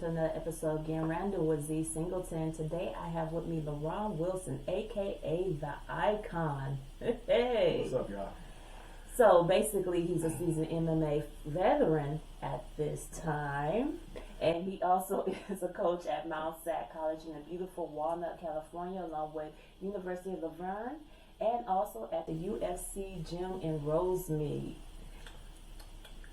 to another episode of Game Randall with Z.Singleton. Today I have with me LeBron Wilson, aka the Icon. Hey. What's up, y'all? So basically, he's a seasoned MMA veteran at this time, and he also is a coach at Mount Sac College in the beautiful Walnut, California, along with University of Laverne, and also at the UFC gym in Rosemead.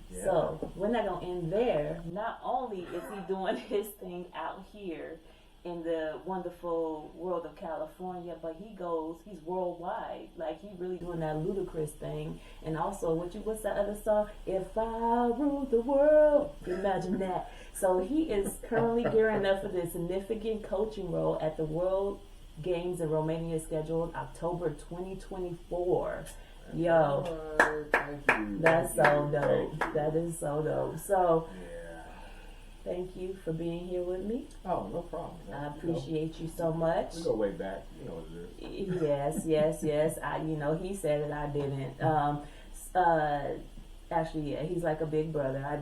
Yeah. So we're not gonna end there. Not only is he doing his thing out here in the wonderful world of California, but he's worldwide. Like, he really doing that ludicrous thing. And also, what's that other song? If I ruled the world, imagine that. So he is currently gearing up for this significant coaching role at the World Games in Romania, scheduled October 2024. Yo, Thank you. that's so dope. That is so dope. So, Yeah. thank you for being here with me. Oh, no problem. I appreciate you so much. We go way back. You know what it is. Yes. He said it, I didn't. Actually, yeah, he's like a big brother. I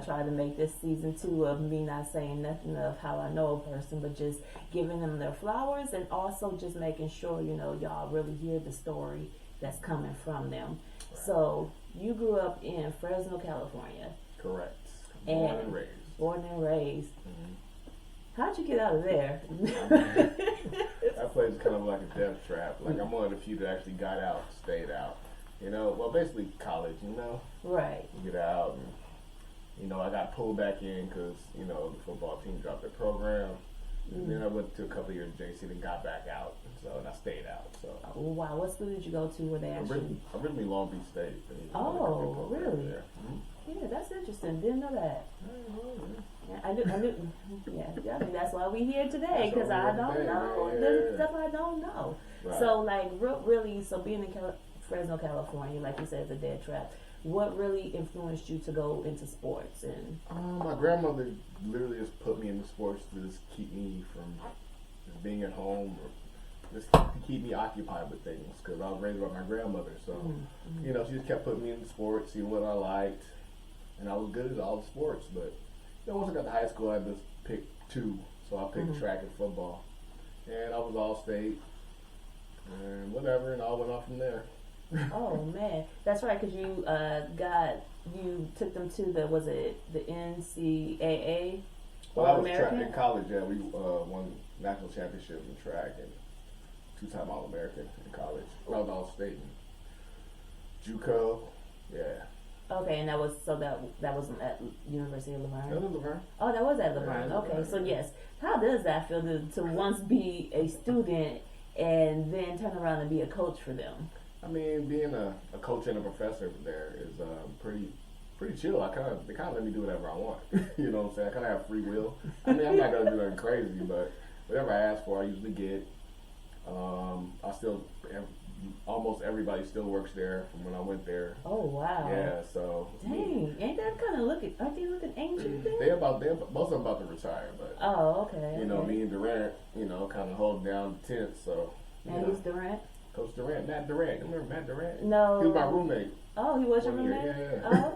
try to make this season 2 of me not saying nothing of how I know a person, but just giving them their flowers, and also just making sure, y'all really hear the story that's coming from them. Right. So, you grew up in Fresno, California. Correct. And born and raised. Mm-hmm. How'd you get out of there? That place is kind of like a death trap. Like, I'm one of the few that actually got out, stayed out. Well, basically college, Right. You get out and, I got pulled back in because, the football team dropped their program. And then I went to a couple of years of JC and got back out. And I stayed out. So. Oh, wow. What school did you go to where they actually... Originally Long Beach State. Oh, really? Mm-hmm. Yeah, that's interesting. Didn't know that. Yeah, I knew. Yeah, I mean, that's why we here today, because I don't know. There's stuff I don't know. Right. So, like, really, being in Fresno, California, like you said, is a dead trap. What really influenced you to go into sports? And my grandmother literally just put me into sports to just keep me from just being at home, or just to keep me occupied with things, because I was raised by my grandmother. So, she just kept putting me into sports, seeing what I liked, and I was good at all the sports. But once I got to high school, I just picked 2. So I picked track and football, and I was all state, and whatever, and I went off from there. Oh man, that's right, because you took them to the NCAA Well, I was American? in college. Yeah, we won national championship in track and 2-time All-American in college. I was all state and JUCO. Yeah. Okay, and that was at University of Laverne. That was Laverne. Oh, that was at Laverne. Yeah, Okay, Laverne. so yes, how does that feel to once be a student and then turn around and be a coach for them? I mean, being a coach and a professor there is pretty chill. They kind of let me do whatever I want. You know what I'm saying? I kind of have free will. I mean, I'm not gonna do nothing crazy, but whatever I ask for, I usually get. Almost everybody still works there from when I went there. Oh wow! Yeah, so dang, ain't that kind of aren't they looking ancient? Most of them about to retire, but okay. Me and Durant, kind of holding down the tent. So and who's Durant? Coach Durant, Matt Durant. You remember Matt Durant? No. He was my roommate. Oh, he was your roommate? Yeah. Oh,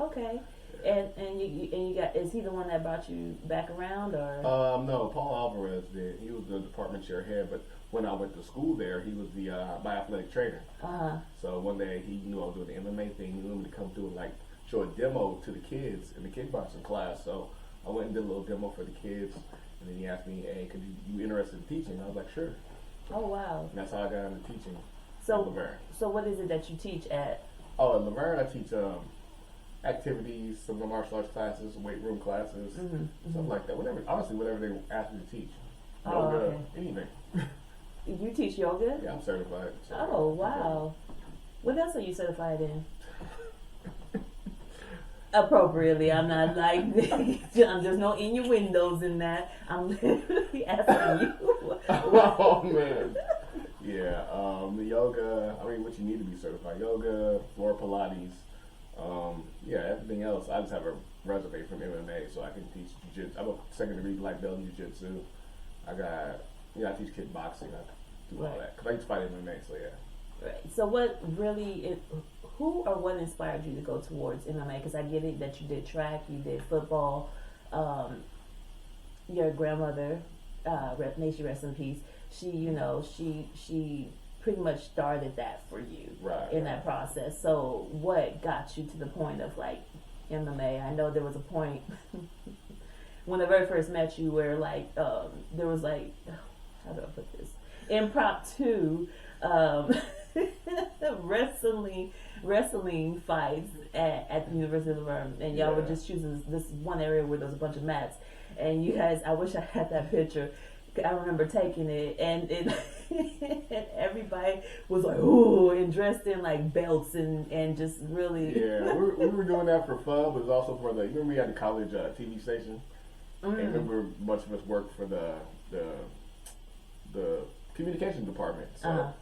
okay. And you got, is he the one that brought you back around, or? No, Paul Alvarez did. He was the department chair head, but when I went to school there, he was the my athletic trainer. So one day he knew I was doing the MMA thing. He wanted me to come through and show a demo to the kids in the kickboxing class. So I went and did a little demo for the kids, and then he asked me, "Hey, could you interested in teaching?" I was like, "Sure." Oh wow! And that's how I got into teaching. So at Laverne. So what is it that you teach at? Oh, at Laverne, I teach activities, some of the martial arts classes, weight room classes, stuff like that. Whatever they ask me to teach. Yoga, anything. You teach yoga? Yeah, I'm certified. Oh wow! What else are you certified in? Appropriately, I'm not like there's no innuendos in that. I'm literally asking you. Oh man, yeah. The yoga. I mean, what you need to be certified: yoga, floor Pilates. Everything else. I just have a resume from MMA, so I can teach jiu-jitsu. I'm a second-degree black belt in jiu-jitsu. I teach kickboxing. I do all that because I used to fight MMA. So yeah. Right. So who or what inspired you to go towards MMA? Because I get it that you did track, you did football. your grandmother, may she rest in peace. She, she pretty much started that for you in that process. So what got you to the point of like MMA? I know there was a point when I very first met you where like there was like, how do I put this, impromptu wrestling fights at the University of Laverne, and y'all would just choose this one area where there's a bunch of mats, and you guys, I wish I had that picture. I remember taking it, and and everybody was like, ooh, and dressed in like belts and just really. Yeah, we were doing that for fun, but it was also for the. You remember we had the college TV station, and remember much of us worked for the communications department, so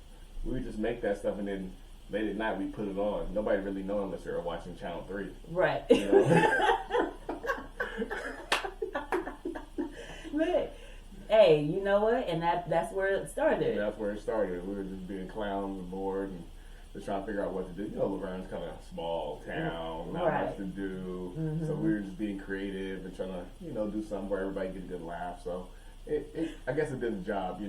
we would just make that stuff, and then late at night we put it on. Nobody really know unless they were watching Channel 3. Right. You know? But, hey, you know what? And that's where it started. Yeah, that's where it started. We were just being clowns and bored and just trying to figure out what to do. You know, Laverne's kind of a small town, not much to do. So we were just being creative and trying to, do something where everybody get a good laugh. So I guess it did the job,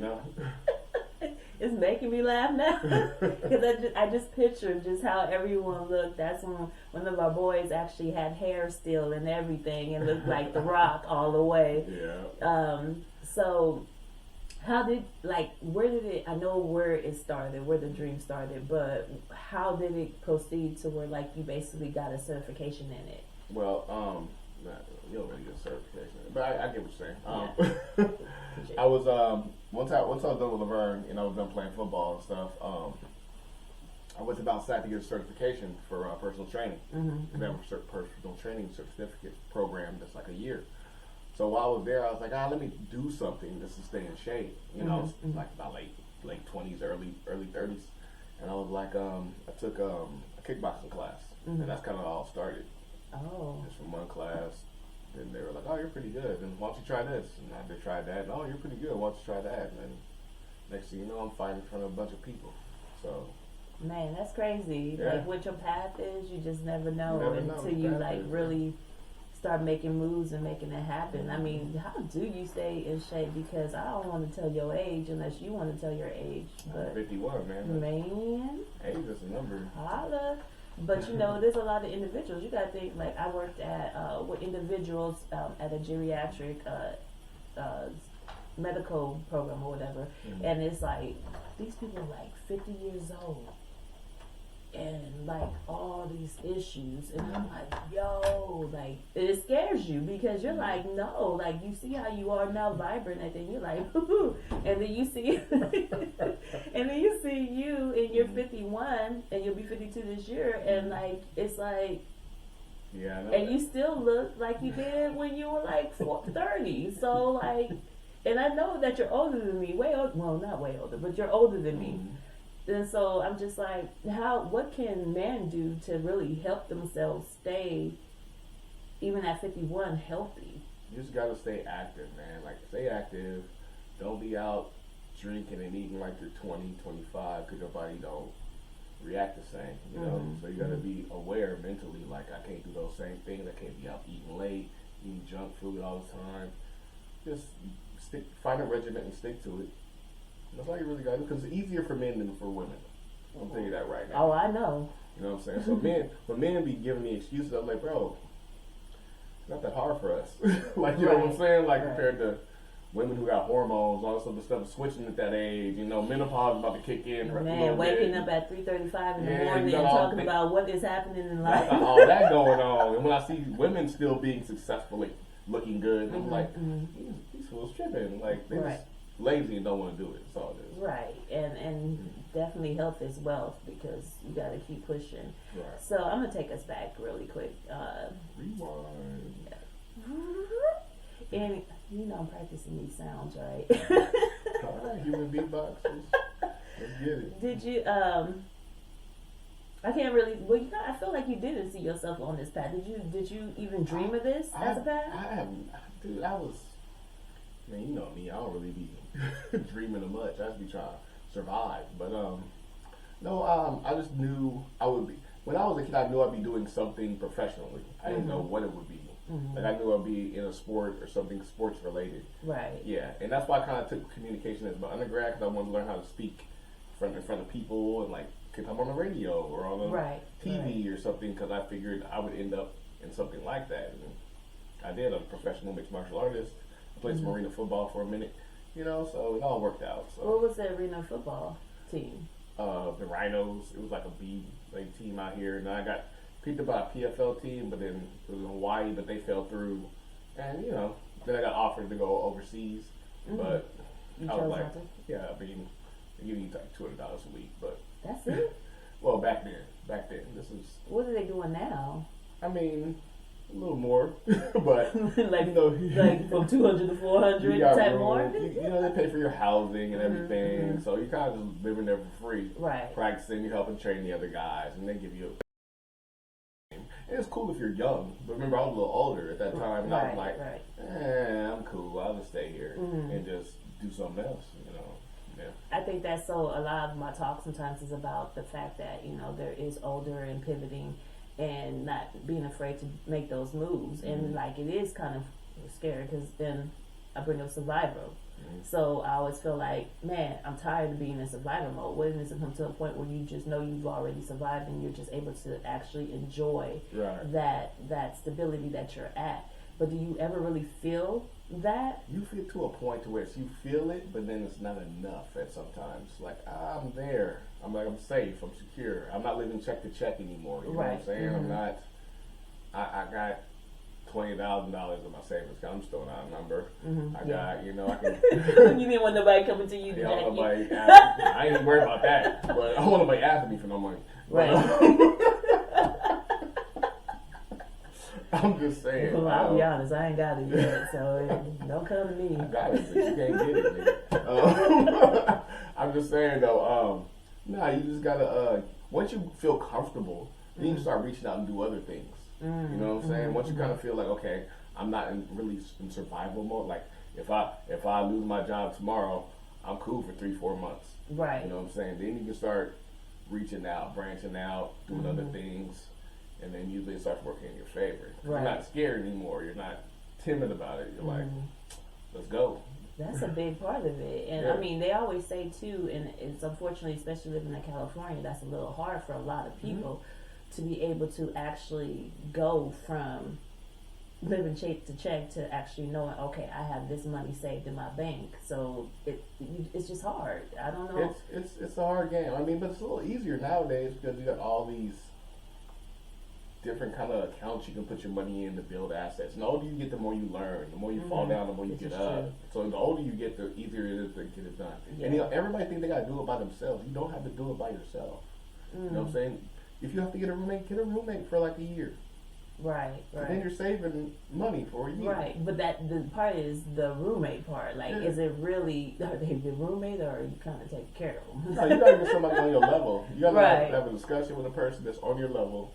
It's making me laugh now because I just pictured just how everyone looked. That's when one of our boys actually had hair still and everything and looked like The Rock all the way. Yeah. So how did, where did it, I know where it started, where the dream started, but how did it proceed to where you basically got a certification in it? Well, you don't really get a certification, but I get what you're saying. I was once I was done with Laverne and I was done playing football and stuff. I went to Mount Sac to get a certification for personal training. We have a personal training certificate program that's like a year. So while I was there, I was like, let me do something just to stay in shape. Like my late 20s, early 30s, and I was like, I took a kickboxing class, and that's kind of all started. Oh. Just from one class. Then they were like, you're pretty good, and why don't you try this? And I did try that, and you're pretty good, why don't you try that? And then next thing you know, I'm fighting in front of a bunch of people. So, man, that's crazy. Yeah. What your path is, you just never know until you is, really start making moves and making it happen. I mean, how do you stay in shape? Because I don't want to tell your age unless you want to tell your age. But I'm 51, man. Man. Age is a number. Holla. But there's a lot of individuals. You gotta think, I worked at with individuals at a geriatric medical program or whatever, and it's these people are 50 years old and all these issues, and I'm yo, it scares you because you're no, you see how you are now, vibrant, and then you're and then you see and then you see you and you're 51 and you'll be 52 this year, and it's yeah, I know and you still look like you did when you were 30. So and I know that you're older than me, not way older, but you're older than me. And so I'm just what can men do to really help themselves stay, even at 51, healthy? You just gotta stay active, man. Stay active. Don't be out drinking and eating like you're 20, 25, because your body don't react the same, you know? So you gotta be aware mentally, I can't do those same things. I can't be out eating late, eating junk food all the time. Just find a regimen and stick to it. That's all you really got to do, because it's easier for men than for women. I'll tell you that right now. Oh, I know. You know what I'm saying? So when men be giving me excuses, I'm like, bro, it's not that hard for us. You know what I'm saying? Compared to women who got hormones, all this other stuff, switching at that age. Menopause is about to kick in. Man, waking up at 3:35 in the morning and talking about what is happening in life. Got all that going on. And when I see women still being successfully looking good, I'm like, these fools tripping. They're just lazy and don't want to do it. That's all it is. Right. And definitely health is wealth, because you got to keep pushing. Right. So I'm going to take us back really quick. Rewind. And I'm practicing these sounds, right? All right, human beatboxers. Let's get it. Did you, I can't really, I feel like you didn't see yourself on this path. Did you even dream of this as a path? I haven't. Dude, man, you know me, I don't really be dreaming of much. I just be trying to survive. But, no, I just knew I would be. When I was a kid, I knew I'd be doing something professionally. I didn't know what it would be. Like I knew I'd be in a sport or something sports related. Right. Yeah, and that's why I kind of took communication as my undergrad, because I wanted to learn how to speak in front of people, and like could come on the radio or on the TV or something, because I figured I would end up in something like that. And I did. I'm a professional mixed martial artist. I played some arena football for a minute, so it all worked out. So. What was the arena football team? The Rhinos. It was like a B team out here, and I got picked up by a PFL team, but then it was in Hawaii, but they fell through, and then I got offered to go overseas, but you I was like, not to? yeah, I mean, they give you like $200 a week, but that's it. Well, back then, this is. What are they doing now? I mean, a little more, but like from 200 to 400 type more. They pay for your housing and everything, so you kind of just living there for free, right? Practicing, you helping train the other guys, and they give you. And it's cool if you're young, but remember I was a little older at that time, and I was like, I'm cool. I'll just stay here and just do something else, Yeah. I think that's so. A lot of my talk sometimes is about the fact that there is older and pivoting, and not being afraid to make those moves, and like it is kind of scary because then I bring up survival. So I always feel like, man, I'm tired of being in survival mode. When does it come to a point where you just know you've already survived and you're just able to actually enjoy that stability that you're at? But do you ever really feel that? You feel to a point to where you feel it, but then it's not enough at sometimes. Like, I'm there. I'm safe. I'm secure. I'm not living check to check anymore. You know what I'm saying? I'm not. I got $20,000 in my savings account. I'm still not a number. I got, I can. You didn't want nobody coming to you. Yeah, I want nobody asking. I ain't even worried about that. But I want nobody asking me for no money. Right. I'm just saying. Well, I'll be honest, I ain't got it yet, so don't come to me. I got it, but you can't get it, nigga. I'm just saying though, you just gotta once you feel comfortable, then you start reaching out and do other things. You know what I'm saying? Once you kind of feel like, okay, I'm not really in survival mode. Like if I lose my job tomorrow, I'm cool for 3-4 months. Right. You know what I'm saying? Then you can start reaching out, branching out, doing other things. And then usually it starts working in your favor. Right. You're not scared anymore. You're not timid about it. You're like, let's go. That's a big part of it. And I mean, they always say too, and it's unfortunately, especially living in California, that's a little hard for a lot of people to be able to actually go from living check to check to actually knowing, okay, I have this money saved in my bank. So it's just hard. I don't know. It's a hard game. I mean, but it's a little easier nowadays because you got all these different kind of accounts you can put your money in to build assets. And the older you get, the more you learn. The more you fall down, the more you get up. True. So the older you get, the easier it is to get it done. Yeah. And everybody thinks they got to do it by themselves. You don't have to do it by yourself. You know what I'm saying? If you have to get a roommate for like a year. Right. Then you're saving money for a year. Right, but the part is the roommate part. Like, is it really, are they the roommate or are you kind of taking care of them? No, you got to get somebody on your level. You got to have a discussion with a person that's on your level.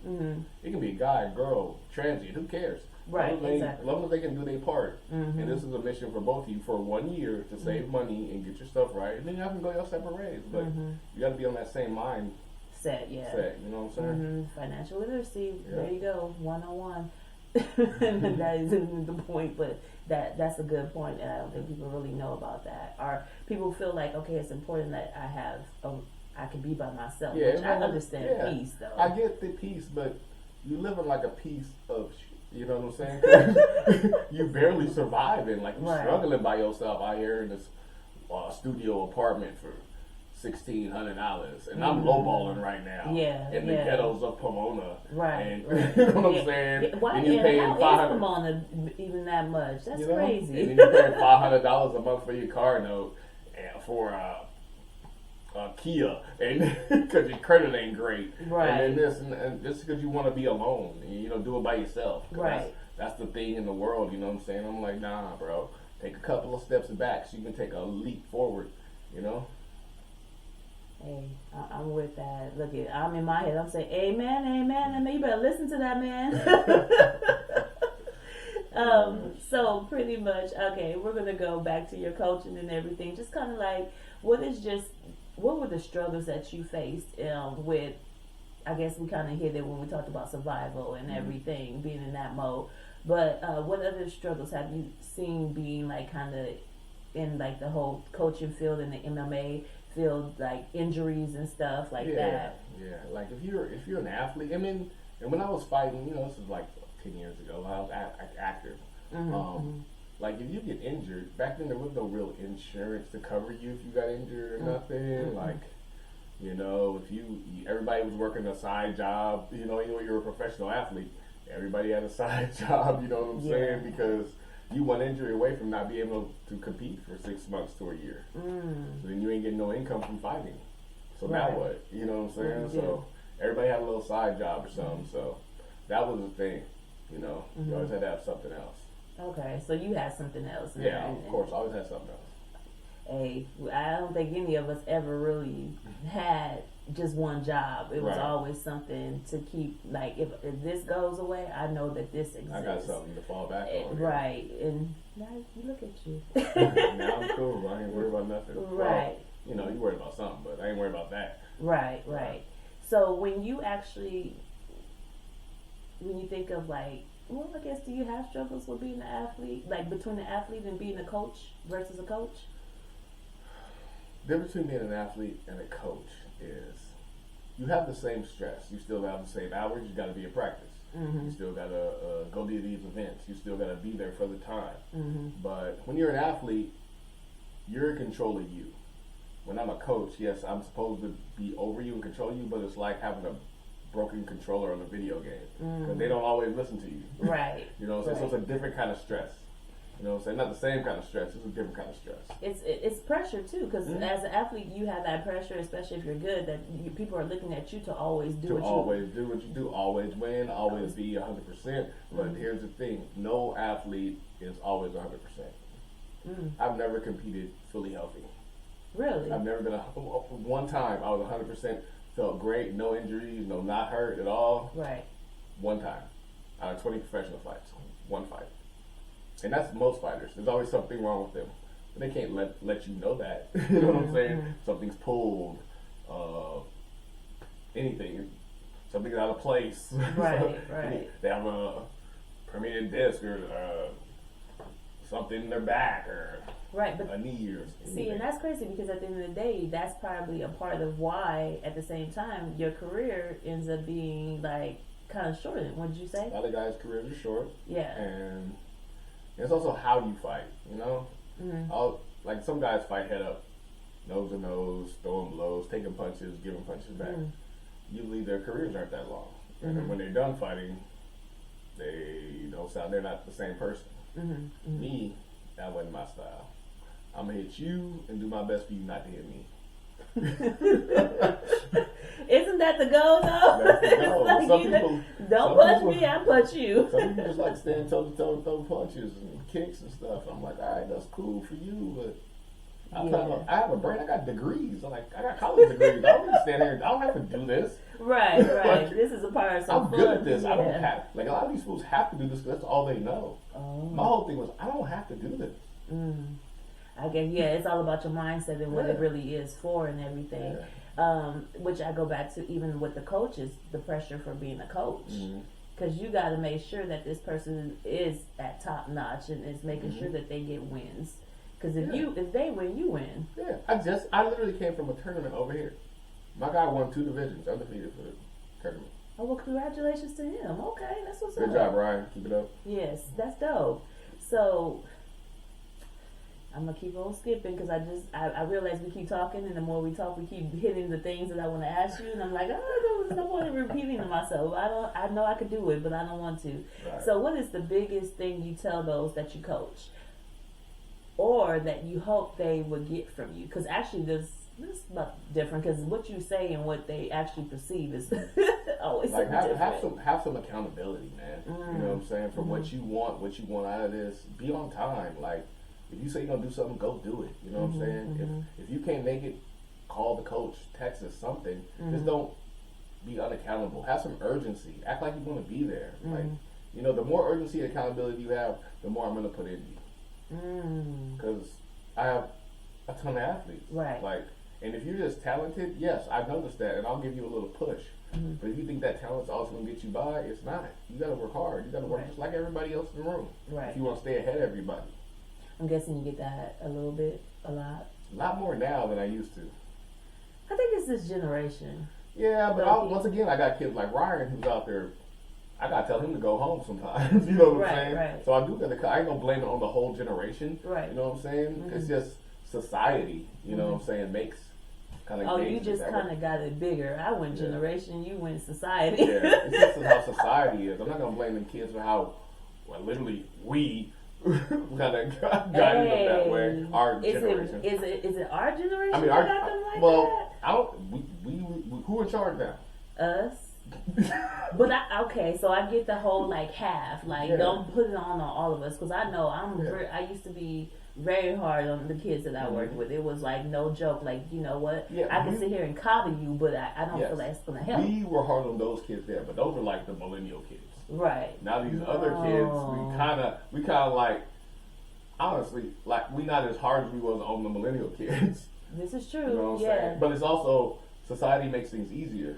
It can be a guy, girl, transient, who cares? Right, exactly. As long as they can do their part. And this is a mission for both of you for 1 year to save money and get your stuff right. And then y'all can go your separate ways. But you got to be on that same mind. Set, you know what I'm saying? Financial literacy, there you go, 101. That is the point, but that's a good point, and I don't think people really know about that. Or people feel like, okay, it's important that I can be by myself, which I understand peace, though. I get the peace, but you living like a piece of you know what I'm saying? You barely surviving, like you're struggling by yourself out here in this studio apartment for $1,600, and I'm lowballing right now. In the ghettos of Pomona. And you know what I'm saying? Why and you paying $500 Pomona even that much? That's crazy. And then you paying $500 a month for your car note and for Kia, and because your credit ain't great. And then this and just because you want to be alone, and, do it by yourself. That's the thing in the world. You know what I'm saying? I'm like, nah, bro. Take a couple of steps back so you can take a leap forward. Hey, I'm with that. Look, I'm in my head. I'm saying, amen, amen, amen. You better listen to that, man. So pretty much, okay, we're going to go back to your coaching and everything. Just kind of like, what were the struggles that you faced with, I guess we kind of hit it when we talked about survival and everything, being in that mode. But what other struggles have you seen being like kind of in like the whole coaching field and the MMA field, like injuries and stuff like that? Yeah. Like if you're an athlete, I mean, and when I was fighting, this is like 10 years ago. I was active. Like if you get injured, back then there was no real insurance to cover you if you got injured or nothing. Like, if everybody was working a side job, you were a professional athlete, everybody had a side job, you know what I'm saying? Because you one injury away from not being able to compete for 6 months to a year. So then you ain't getting no income from fighting. So now what? You know what I'm saying? So everybody had a little side job or something. So that was the thing, You always had to have something else. Okay, so you had something else. Yeah, of course, I always had something else. Hey, I don't think any of us ever really had just one job. It was always something to keep, like, if this goes away, I know that this exists. I got something to fall back on. Right, and now you look at you. Now I'm cool, I ain't worried about nothing. Right. Well, you worried about something, but I ain't worried about that. Right. So when you think of like, well, I guess, do you have struggles with being an athlete? Like between an athlete and being a coach versus a coach? The difference between being an athlete and a coach is you have the same stress. You still have the same hours. You got to be in practice. You still got to go to these events. You still got to be there for the time. But when you're an athlete, you're in control of you. When I'm a coach, yes, I'm supposed to be over you and control you, but it's like having a broken controller on a video game because they don't always listen to you. Right. You know what I'm saying? So it's a different kind of stress. You know what I'm saying? Not the same kind of stress. It's a different kind of stress. It's pressure too, because as an athlete, you have that pressure, especially if you're good. That people are looking at you to always do what you do, always win, always be 100%. But here's the thing: no athlete is always 100%. I've never competed fully healthy. Really? I've never been one time I was 100%. Felt great, no injuries, no not hurt at all. Right. One time, out of 20 professional fights, one fight. And that's most fighters. There's always something wrong with them. But they can't let you know that. You know what I'm saying? Something's pulled, anything. Something's out of place. Right. They have a herniated disc or something in their back or a knee or something. See, and that's crazy because at the end of the day, that's probably a part of why, at the same time, your career ends up being like kind of shortened. What did you say? A lot of guys' careers are short. Yeah. And it's also how you fight, Like some guys fight head up, nose to nose, throwing blows, taking punches, giving punches back. Usually their careers aren't that long. And then when they're done fighting, they're not the same person. Me, that wasn't my style. I'm going to hit you and do my best for you not to hit me. Isn't that the goal, though? That's the goal. Like some people don't punch me, I punch you. Some people just like stand toe to toe and throw punches and kicks and stuff. I'm like, all right, that's cool for you, but I have a brain. I got degrees. I got college degrees. I don't need to stand here. I don't have to do this. Right. Like, this is a part of some I'm good at this. I don't have, a lot of these fools have to do this because that's all they know. My whole thing was, I don't have to do this. I guess, it's all about your mindset and what it really is for and everything. Which I go back to even with the coaches, the pressure for being a coach. Because you got to make sure that this person is at top notch and is making sure that they get wins. Because if they win, you win. Yeah, I literally came from a tournament over here. My guy won 2 divisions, undefeated for the tournament. Oh, well, congratulations to him. Okay, that's what's up. Good job, Ryan. Keep it up. Yes, that's dope. So I'm gonna keep on skipping because I realize we keep talking, and the more we talk, we keep hitting the things that I want to ask you, and I'm like, there's no point in repeating to myself. I know I could do it, but I don't want to. Right. So, what is the biggest thing you tell those that you coach, or that you hope they would get from you? Because actually, this is not different because what you say and what they actually perceive is always like different. Have some accountability, man. You know what I'm saying? For what you want out of this, be on time. Like, if you say you're going to do something, go do it. You know what I'm saying? If you can't make it, call the coach, text us something. Just don't be unaccountable. Have some urgency. Act like you want to be there. Like, the more urgency and accountability you have, the more I'm going to put in you. Because I have a ton of athletes. Right. Like, and if you're just talented, yes, I've noticed that, and I'll give you a little push. Mm-hmm. But if you think that talent's also going to get you by, it's not. You got to work hard. You got to work just like everybody else in the room. Right. If you want to stay ahead of everybody. I'm guessing you get that a little bit, a lot. A lot more now than I used to. I think it's this generation. Yeah, but once again, I got kids like Ryan who's out there. I gotta tell him to go home sometimes. You know what I'm saying? Right. So I do gotta. I ain't gonna blame it on the whole generation. Right. You know what I'm saying? Mm-hmm. It's just society. You know what I'm saying? Makes kind of. Oh, you just kind of got it bigger. I went generation. You went society. Yeah, it's just how society is. I'm not gonna blame them kids for how. Well, literally, we kind of guided them that way. Our generation. Is it our generation? I mean, that got them like that? I don't. We who in charge now? Us. But okay, so I get the whole like half, like don't put it on all of us, because I know I used to be very hard on the kids that I worked with. It was like no joke, like you know what, I can sit here and coddle you, but I don't feel that's gonna help. We were hard on those kids there, but those are like the millennial kids. Right. Now these other kids, we kind of like, honestly, like we not as hard as we was on the millennial kids. This is true. You know what I'm saying? But it's also society makes things easier.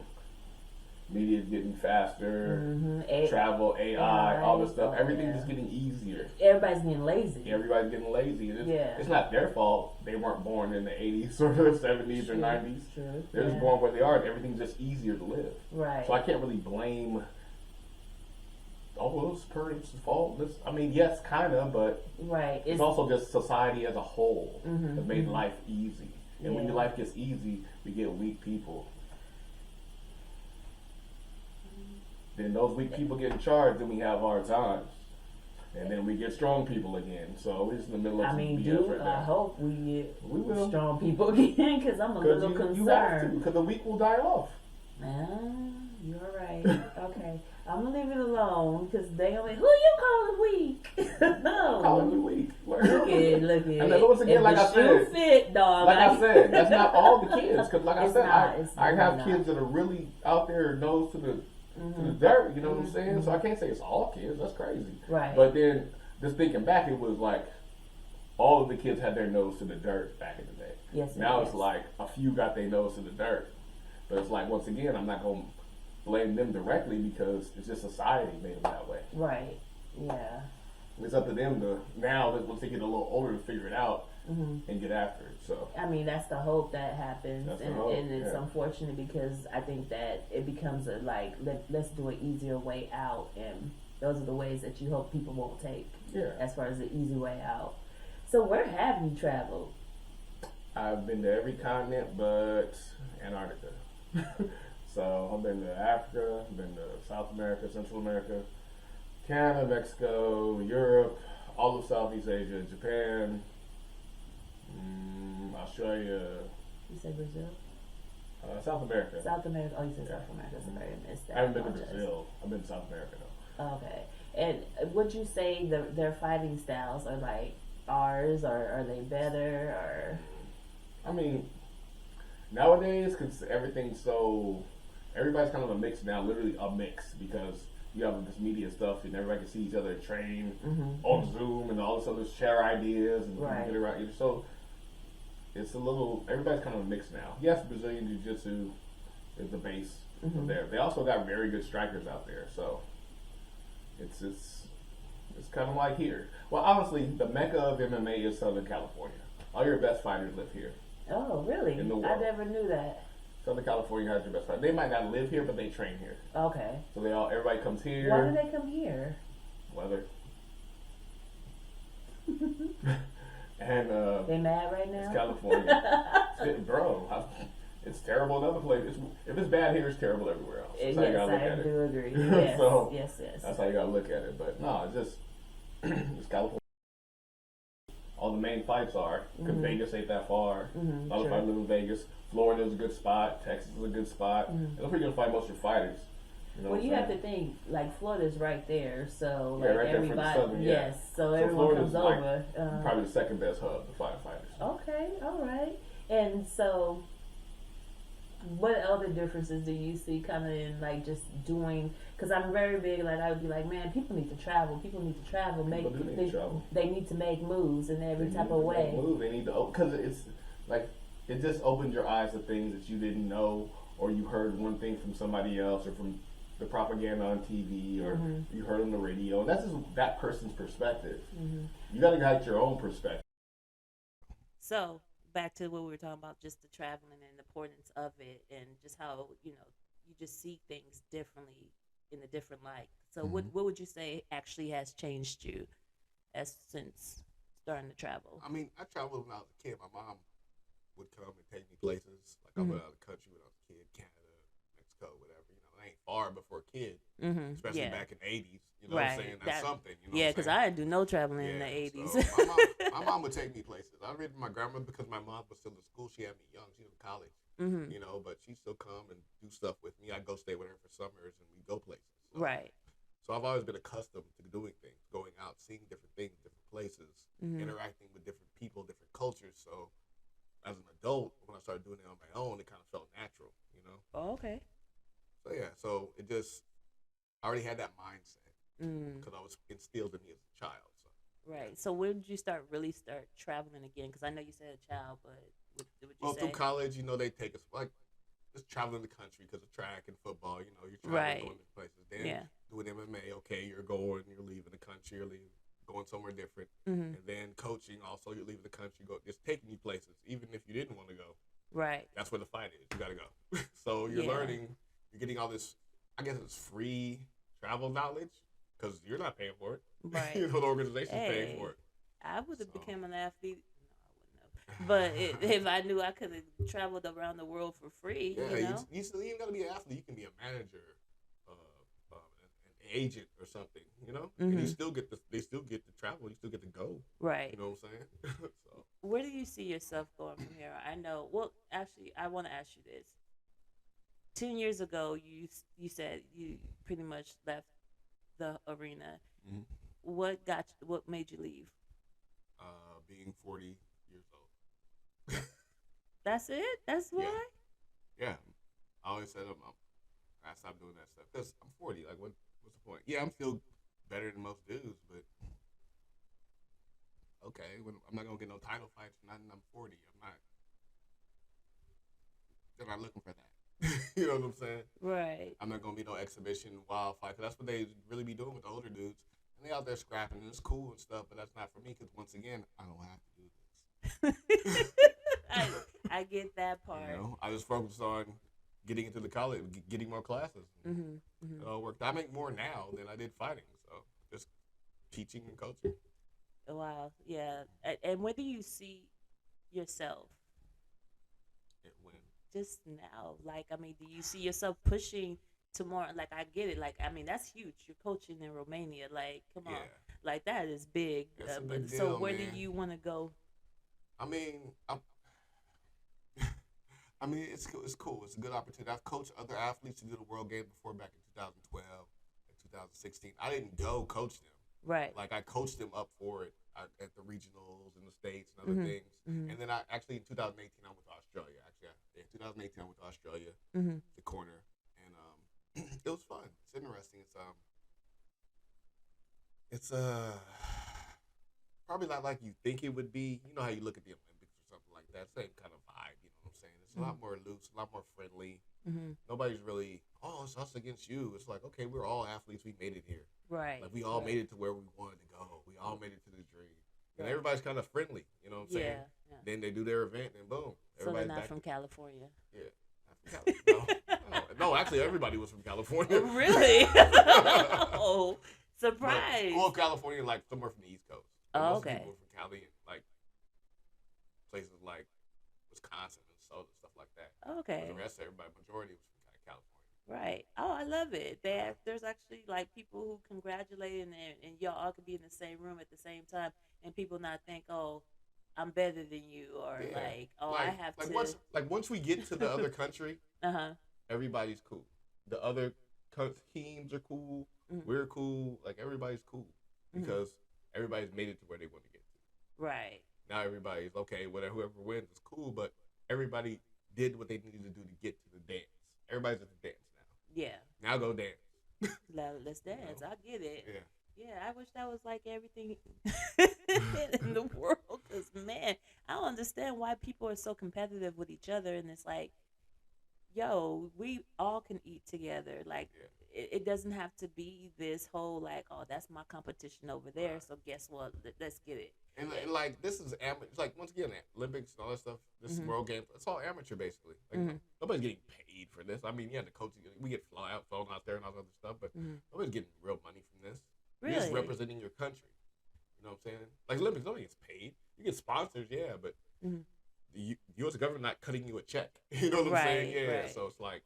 Media's getting faster, travel, AI, all this stuff. Everything's just getting easier. Everybody's getting lazy. Everybody's getting lazy. It's not their fault. They weren't born in the 80s or the 70s or 90s. True. They're just born where they are, and everything's just easier to live. Right. So I can't really blame, it's parents' fault. I mean, yes, kind of, but it's also just society as a whole that made life easy. And when your life gets easy, we get weak people. Then those weak people get in charge, then we have our times. And then we get strong people again. So we're just in the middle of BS right now. I hope we get strong people again, because I'm a little concerned. You have to, because the weak will die off. You're right. Okay. I'm going to leave it alone, because they going to be, who you calling weak? No. Calling you weak. Look at. And then once again, like I said, fit, dog. Like I said, that's not all the kids. Because like I said, I have kids that are really out there nose to the dirt, you know what I'm saying? So I can't say it's all kids. That's crazy. Right. But then, just thinking back, it was like all of the kids had their nose to the dirt back in the day. Yes. Now it's like a few got their nose to the dirt. But it's like, once again, I'm not going to blame them directly, because it's just society made them that way. Right. Yeah. It's up to them to, now, once they get a little older, to figure it out and get after it. So I mean, that's the hope that happens, and it's yeah. unfortunate because I think that it becomes a let's do an easier way out, and those are the ways that you hope people won't take. Yeah. As far as the easy way out. So where have you traveled? I've been to every continent but Antarctica. So I've been to Africa, I've been to South America, Central America, Canada, Mexico, Europe, all of Southeast Asia, Japan, Australia. You said Brazil? South America. South America. Oh, you said South America. Sorry, I missed that. I haven't been to Brazil. I've been to South America though. Okay. And would you say their fighting styles are like ours, or are they better, or? I mean, nowadays, because everything's everybody's kind of a mix now, literally a mix, because you have this media stuff and everybody can see each other train on Zoom and all this other share ideas and get it right. So it's everybody's kind of a mix now. Yes, Brazilian Jiu-Jitsu is the base of there. They also got very good strikers out there, so it's kind of like here. Well, honestly, the mecca of MMA is Southern California. All your best fighters live here. Oh, really? In the world. I never knew that. Southern California has your best fighters. They might not live here, but they train here. Okay. So everybody comes here. Why do they come here? Weather. And they mad right now? It's California. Bro, it's terrible in other places. If it's bad here, it's terrible everywhere else. That's how you gotta look at it. do agree. Yes, so, yes. That's how you gotta look at it. But no, it's just it's California. All the main fights are, because Vegas ain't that far. A lot of fighters live in Vegas. Florida's a good spot. Texas is a good spot. That's where you're gonna find most of your fighters. You know you have to think, like, Florida's right there, so right everybody, there for the Southern, yes, so everyone Florida's comes over. Probably the second best hub to find fighters. Okay, all right. And so, what other differences do you see kind of in, like, just doing, because I'm very big, like, I would be like, man, people need to travel. They need to make moves in every type of way. They need to, because it's, like, it just opens your eyes to things that you didn't know, or you heard one thing from somebody else, or from the propaganda on TV, or you heard on the radio, and that's just that person's perspective. You got to get your own perspective. So back to what we were talking about, just the traveling and the importance of it, and just how you just see things differently in a different light. So what would you say actually has changed you as since starting to travel? I mean, I traveled when I was a kid. My mom would come and take me places. Like I went out of the country when I was a kid, Canada, Mexico, whatever. It ain't far before a kid, especially back in the 80s. You know what I'm saying? That's something. You know yeah, because I didn't do no traveling in the 80s. So my mom would take me places. I read with my grandma because my mom was still in school. She had me young. She was in college, but she'd still come and do stuff with me. I'd go stay with her for summers, and we'd go places. So, right. So I've always been accustomed to doing things, going out, seeing different things, different places, interacting with different people, different cultures. So as an adult, when I started doing it on my own, it kind of felt natural, Oh, okay. So yeah, so it just, I already had that mindset because I was instilled in me as a child. So. Right. So when did you really start traveling again? Because I know you said a child, but what would you say? Through college, they take us like just traveling the country because of track and football. You're traveling, going to places. Then doing MMA, okay, you're leaving the country, going somewhere different. And then coaching, also you're leaving the country, just taking you places, even if you didn't want to go. Right. That's where the fight is. You got to go. So you're learning. You're getting all this, I guess it's free travel knowledge because you're not paying for it. Right. The organization's paying for it. I would have become an athlete. No, I wouldn't have. But if I knew I could have traveled around the world for free, you still even got to be an athlete. You can be a manager, an agent or something, And you still get they still get to travel. You still get to go. Right. You know what I'm saying? So. Where do you see yourself going from here? I know. Well, actually, I want to ask you this. 10 years ago, you said you pretty much left the arena. What made you leave? Being 40 years old. That's it? That's why? Yeah. I always said I stopped doing that stuff because I'm 40. Like, what's the point? Yeah, I'm still better than most dudes, but okay, I'm not gonna get no title fights for nothing. I'm 40. They're not looking for that. You know what I'm saying? Right. I'm not gonna be no exhibition wild fight because that's what they really be doing with the older dudes. And they out there scrapping and it's cool and stuff, but that's not for me because once again, I don't have to do this. I get that part. I just focus on getting into the college, getting more classes. It all worked. I make more now than I did fighting, so just teaching and coaching. Wow. Yeah. And where do you see yourself? When? Just now, do you see yourself pushing to more? Like, I get it. Like, I mean, that's huge. You're coaching in Romania. Like, come on, like that is big. It's a big so, deal, where man. do you want to go? I mean, it's cool. It's a good opportunity. I've coached other athletes who did a world game before, back in 2012 and 2016. I didn't go coach them. Right. Like, I coached them up for it at the regionals in the States and other things. And then in 2018, I went to Australia. In 2018, I went to Australia, the corner, and it was fun. It's interesting. It's probably not like you think it would be. You know how you look at the Olympics or something like that. Same kind of vibe. You know what I'm saying? It's a lot more loose, a lot more friendly. Nobody's really, it's us against you. It's like, okay, we're all athletes. We made it here. Right. Like, we all made it to where we wanted to go. We all made it to the dream. And everybody's kind of friendly. You know what I'm saying? Yeah. Then they do their event, and boom. So they're not from California. Yeah. Not from California. No, actually, everybody was from California. Really? Oh, surprise. Well, California, like somewhere from the East Coast. Oh, okay. People were from Cali, like places like Wisconsin and stuff like that. Okay. But the rest of everybody, majority was from California. Right. Oh, I love it. There's actually like people who congratulate and y'all all could be in the same room at the same time, and people not think, oh, I'm better than you, or I have to. Once we get to the other country, everybody's cool. The other teams are cool. We're cool. Like, everybody's cool because everybody's made it to where they want to get to. Right. Now everybody's okay. Whoever wins is cool, but everybody did what they needed to do to get to the dance. Everybody's at the dance now. Yeah. Now go dance. Let's dance. I get it. Yeah. Yeah, I wish that was like everything in the world. Because, man, I don't understand why people are so competitive with each other. And it's like, yo, we all can eat together. Like, it doesn't have to be this whole, like, oh, that's my competition over there, so guess what? Let's get it. And like, this is amateur. Like, once again, Olympics and all that stuff, this is World Games. It's all amateur, basically. Like, nobody's getting paid for this. I mean, yeah, the coaches, we get flown out there and all that other stuff, but nobody's getting real money from this. Really? You're just representing your country. You know what I'm saying? Like, Olympics, nobody gets paid. You get sponsors, yeah, but the U.S. government not cutting you a check. You know what I'm saying? Yeah, right. So it's like,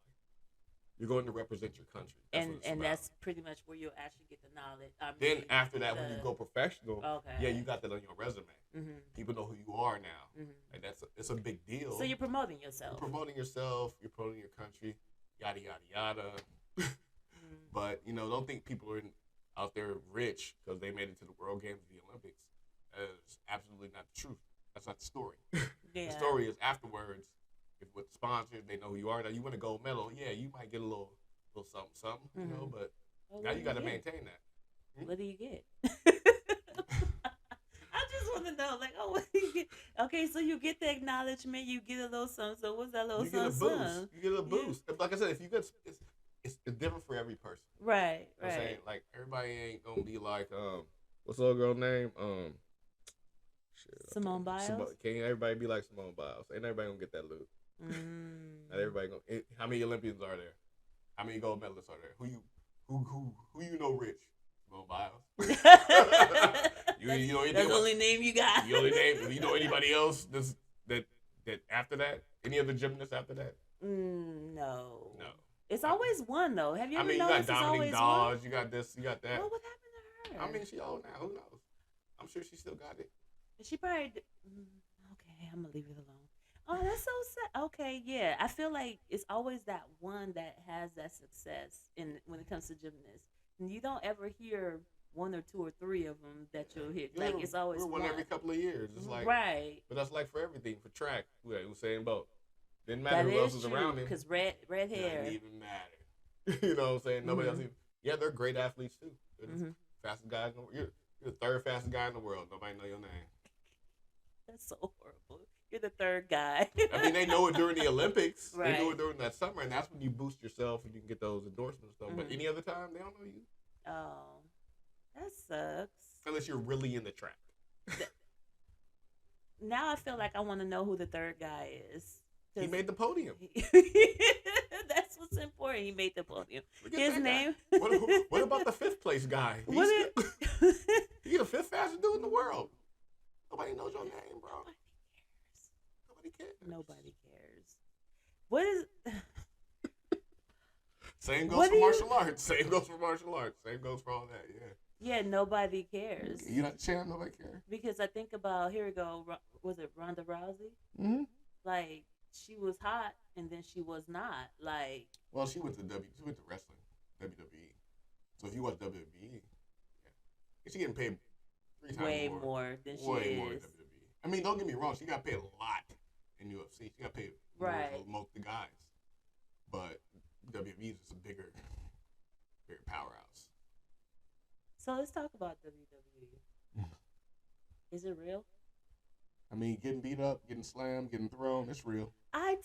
you're going to represent your country. And that's pretty much where you'll actually get the knowledge. Then after that, when you go professional, yeah, you got that on your resume. People know who you are now. And it's a big deal. So you're promoting yourself. You're promoting your country, yada, yada, yada. But, don't think people are out there rich because they made it to the World Games or the Olympics. That's absolutely not the truth. That's not the story. The story is afterwards. If with sponsors, they know who you are. Now, you win a gold medal, yeah, you might get a little something, but now you got to maintain that. What do you get? I just want to know, like, what do you get? Okay, so you get the acknowledgement, you get a little something. So what's that little something? You get a boost. Yeah. Like I said, if you get, it's different for every person. Right, you know what I'm saying? Like, everybody ain't gonna be like, what's the little girl name? Simone Biles. Can't everybody be like Simone Biles? Ain't everybody gonna get that loot? Not everybody gonna. How many Olympians are there? How many gold medalists are there? Who you know rich? Simone Biles. you know anything? That's the only name you got. The only name. You know anybody else? That after that? Any other gymnasts after that? No. It's always one though. Have you ever noticed? You got Dominique Dawes. You got this. You got that. Well, what happened to her? I mean, she old now. Who knows? I'm sure she still got it. She probably. Okay, I'm gonna leave it alone. Oh, that's so sad. Okay, yeah. I feel like it's always that one that has that success when it comes to gymnasts. And you don't ever hear one or two or three of them that you'll hear. Like, it's always one every couple of years. It's like, right. But that's like for everything. For track, Usain Bolt. Didn't matter who else was around him. Because red hair. Didn't even matter. You know what I'm saying? Nobody else even. Yeah, they're great athletes too. They're the fastest guys. You're the third fastest guy in the world. Nobody know your name. That's so horrible. You're the third guy. I mean, they know it during the Olympics. Right. They know it during that summer, and that's when you boost yourself and you can get those endorsements stuff. But any other time, they don't know you. Oh, that sucks. Unless you're really in the track. Now I feel like I want to know who the third guy is. He made the podium. That's what's important. He made the podium. His name. What about the fifth place guy? He's the fifth fastest dude in the world. Nobody knows your name, bro. Nobody cares. What is? Same goes for martial arts. Same goes for martial arts. Same goes for all that. Yeah. Yeah, nobody cares. You're not champ. Nobody cares. Because I think about here we go. Was it Ronda Rousey? Mm-hmm. Like, she was hot and then she was not. Like, well, she went to wrestling, WWE. So if you watch WWE, yeah, she's getting paid 3 times way more than she is. Way more than WWE. I mean, don't get me wrong. She got paid a lot in UFC. She got paid more than most of the guys. But WWE is just a bigger powerhouse. So let's talk about WWE. Is it real? I mean, getting beat up, getting slammed, getting thrown, it's real. I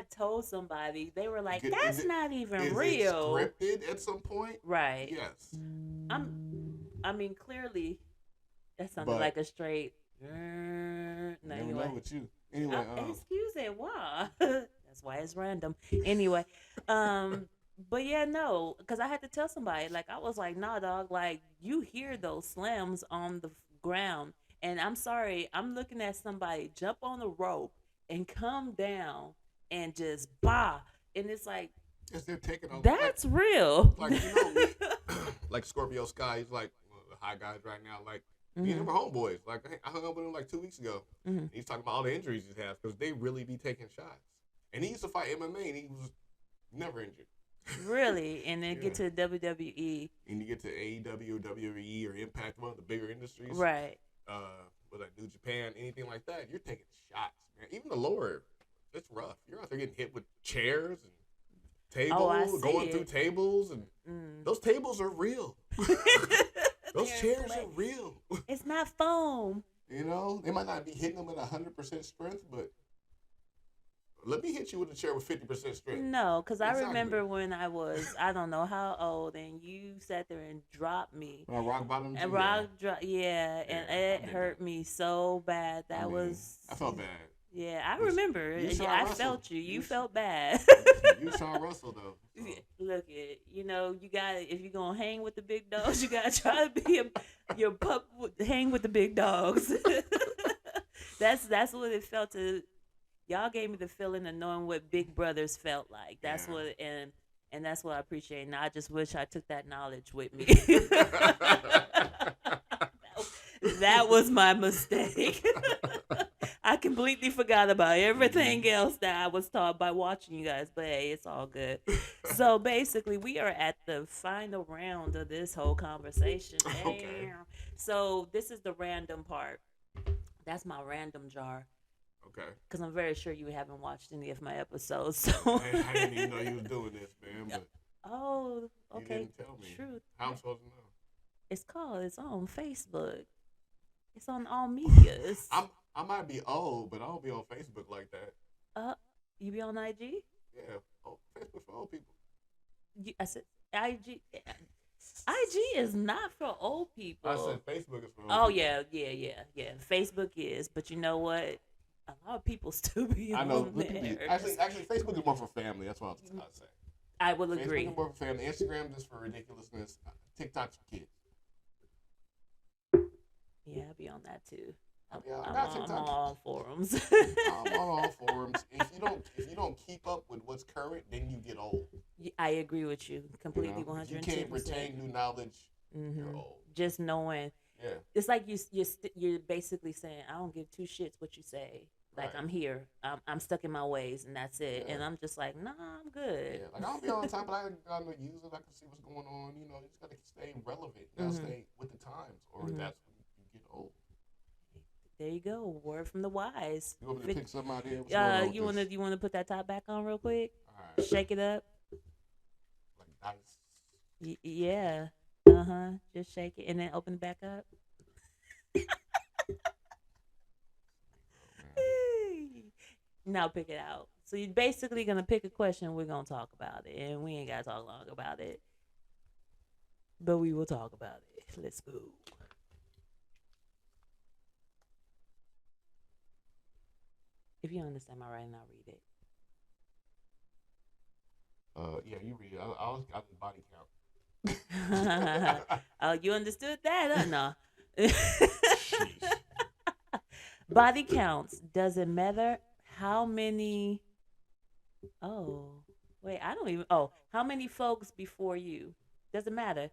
told somebody. They were like, that's not even real. Is it scripted at some point? Right. Yes. I mean, clearly, that sounded like a straight. No, never know with you. Anyway, excuse it. Why? That's why it's random. Anyway, but yeah, no, because I had to tell somebody. Like, I was like, nah, dog. Like, you hear those slams on the ground, and I'm sorry, I'm looking at somebody jump on the rope and come down and just bah, and it's like, yes, they're taking off. That's real. Like, like Scorpio Sky. He's like one of the high guys right now. Like. Me and him were homeboys. Like, I hung up with him like 2 weeks ago. He's talking about all the injuries he's had because they really be taking shots. And he used to fight MMA and he was never injured. Really? And then get to the WWE. And you get to AEW or WWE or Impact, one of the bigger industries. Right. With like New Japan, anything like that, you're taking shots, man. Even the lower, it's rough. You're out there getting hit with chairs and tables, going through tables. And those tables are real. Those chairs are real. It's not foam. You know, they might not be hitting them at 100% strength, but Let me hit you with a chair with 50% strength. No, because I remember when I was, I don't know how old, and you sat there and dropped me. Rock bottom. And and it hurt me so bad. I felt bad. Yeah, I remember. I felt you. You felt bad. You Sean Russell though. So. Look it. You got if you're gonna hang with the big dogs, you gotta try to be your pup. Hang with the big dogs. That's what it felt to. Y'all gave me the feeling of knowing what big brothers felt like. That's what and that's what I appreciate. And I just wish I took that knowledge with me. That was my mistake. I completely forgot about everything else that I was taught by watching you guys, but hey, it's all good. So basically, we are at the final round of this whole conversation. Okay. So this is the random part. That's my random jar. Okay. Because I'm very sure you haven't watched any of my episodes. So I didn't even know you was doing this, man. But oh, okay. You didn't tell me. Truth. How I'm supposed to know? It's on Facebook. It's on all medias. I might be old, but I don't be on Facebook like that. You be on IG? Yeah. Oh, Facebook for old people. I said IG. IG is not for old people. I said Facebook is for old people. Yeah. Facebook is, but you know what? A lot of people still be on there. Actually, Facebook is more for family. That's what I was say. I will agree. Facebook is more for family. Instagram just for ridiculousness. TikTok's for kids. Yeah, I'll be on that too. I'm on all forums. I'm on all forums. If you don't keep up with what's current, then you get old. I agree with you completely. 110%. You can't retain new knowledge. You're old. Just knowing. Yeah. It's like you're basically saying, I don't give two shits what you say. Like, right. I'm here. I'm stuck in my ways, and that's it. Yeah. And I'm just like, nah, I'm good. Yeah, like, I don't be on time, but I got no users. I can see what's going on. You just got to stay relevant. You got to stay with the times, or that's when you get old. There you go. Word from the wise. You want me to pick something out here? You want to put that top back on real quick? All right. Shake it up. Like dice. Yeah. Just shake it and then open it back up. Now pick it out. So you're basically gonna pick a question. We're gonna talk about it, and we ain't gotta talk long about it, but we will talk about it. Let's go. If you understand my writing, I'll read it. Yeah, you read it. I was got the body count. Oh, you understood that? No. Body counts. Does it matter how many? Oh, wait. I don't even. Oh, how many folks before you? Doesn't matter.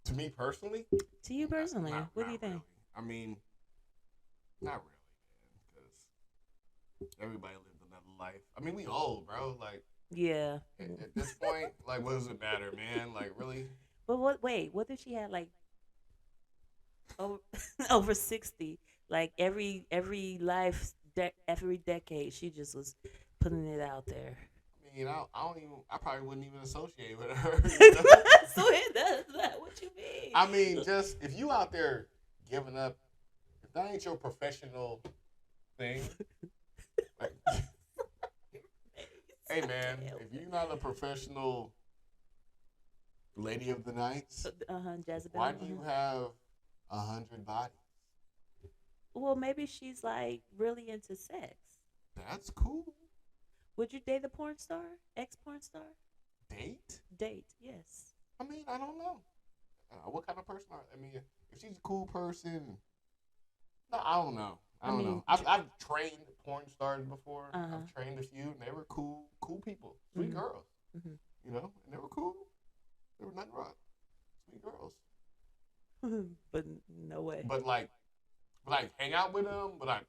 To me personally. To you personally, what do you think? Really. I mean, not really, man. Because everybody lived another life. I mean, we old, bro. Like. Yeah. At this point, like, what does it matter, man? Like, really? But what? Wait, what if she had like over 60? Like every every decade, she just was putting it out there. I mean, I probably wouldn't even associate with her. So that's not what you mean. I mean, just if you out there giving up, if that ain't your professional thing, like. Hey man, if you're not a professional lady of the nights, Jezebel, why do you have 100 bodies? Well, maybe she's like really into sex. That's cool. Would you date a porn star? Ex-porn star? Date, yes. I mean, I don't know. What kind of person I mean, if she's a cool person, no, I don't know. I don't know. I've trained porn stars before. I've trained a few, and they were cool people, sweet girls. You know, and they were cool. There was nothing wrong. Sweet girls. But no way. But like hang out with them, but like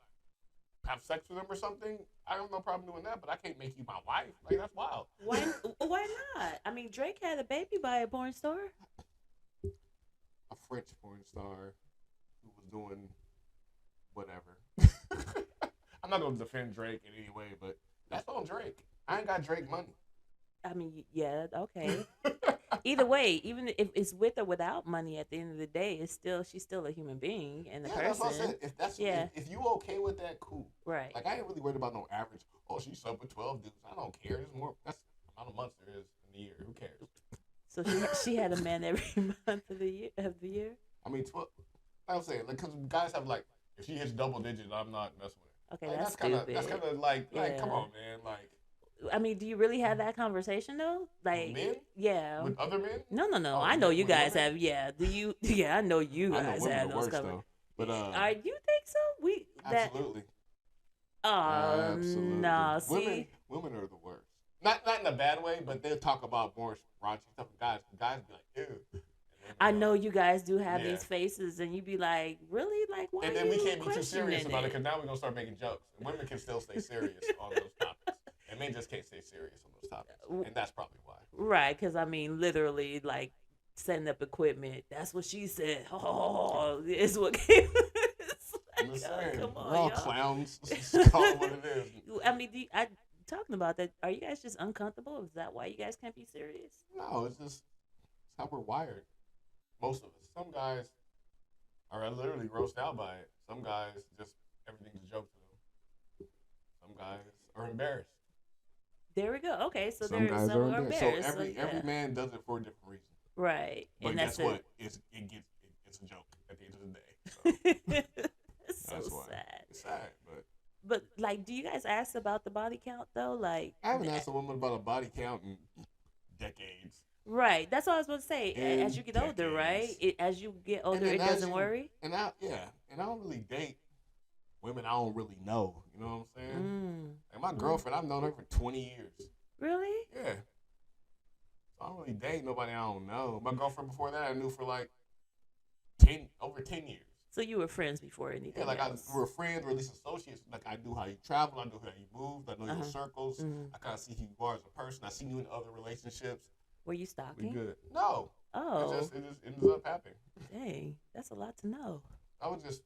have sex with them or something. I have no problem doing that, but I can't make you my wife. Like that's wild. Why not? I mean, Drake had a baby by a porn star. A French porn star who was doing whatever. I'm not gonna defend Drake in any way, but that's on Drake. I ain't got Drake money. I mean, yeah, okay. Either way, even if it's with or without money, at the end of the day, she's still a human being and a person. That's what I said. If you okay with that, cool. Right. Like I ain't really worried about no average. Oh, she slept with 12 dudes. I don't care. There's more. That's the amount of months there is in the year. Who cares? So she had a man every month of the year. I mean, 12. I'm saying, like, because guys have like, if she hits double digits, I'm not messing with her. Okay, like, that's stupid. That's kind of like, come on, man. Like, I mean, do you really have that conversation though? Like, men? Yeah. With other men? No. Oh, I know you guys women? have. Yeah. Do you? Yeah, I know you guys have those conversations. But you think so? Absolutely. Absolutely. No. See, women are the worst. Not in a bad way, but they'll talk about more raunchy stuff. Guys be like, ew. I know you guys do have these faces, and you be like, really? Like, why? And then we can't be too serious about it, because now we're going to start making jokes. And women can still stay serious on those topics. And men just can't stay serious on those topics. And that's probably why. Right, because, I mean, literally, like, setting up equipment. That's what she said. Oh, it's what came. I'm just saying, come on, we're all y'all. Clowns. Just call it what it is. I mean, talking about that, are you guys just uncomfortable? Is that why you guys can't be serious? No, it's how we're wired. Most of us. Some guys are literally grossed out by it. Some guys just everything's a joke to them. Some guys are embarrassed. There we go. Okay, so some guys are embarrassed. So embarrassed. every man does it for a different reason. Right. But and guess that's what? It's a joke at the end of the day. So. It's so sad. It's sad, but like, do you guys ask about the body count though? Like, I haven't asked a woman about a body count in decades. Right. That's what I was going to say. As you get older, right? As you get older, it doesn't worry. And I don't really date women I don't really know. You know what I'm saying? Like my girlfriend, I've known her for 20 years. Really? Yeah. So I don't really date nobody I don't know. My girlfriend before that, I knew for like over 10 years. So you were friends before anything? Yeah, like else. we were friends, or at least associates. Like I knew how you travel, I knew how you moved, I know your circles. I kind of see who you are as a person. I seen you in other relationships. Were you stalking? We good. No. Oh. It just ends up happening. Dang, that's a lot to know. I was just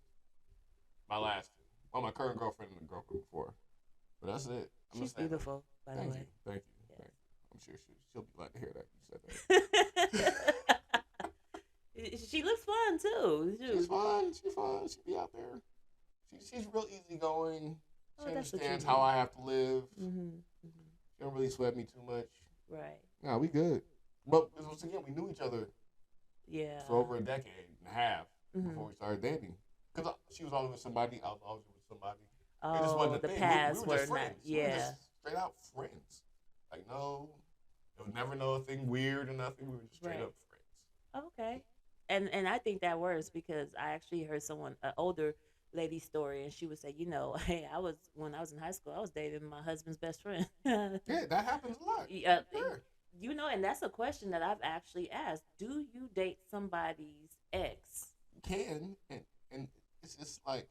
my last two. Well, my current girlfriend and the girlfriend before. But that's it. She's beautiful, by the way. Thank you. Yes. I'm sure she'll be glad to hear that you said that. She looks fun too. She's fun. She be out there. She's real easygoing. She understands how I have to live. She don't really sweat me too much. Right. No, we good. But once again, we knew each other. Yeah. For over a decade and a half before we started dating. Because she was always with somebody, I was always with somebody. Oh, it just wasn't a thing. Past we were just were friends. not. Yeah. We were just straight out friends. Like no, there was never nothing weird or nothing. We were just straight up friends. Okay. And I think that works because I actually heard an older lady story, and she would say, hey, when I was in high school, I was dating my husband's best friend. Yeah, that happens a lot. Yeah. Sure. And that's a question that I've actually asked. Do you date somebody's ex? You can, and it's just like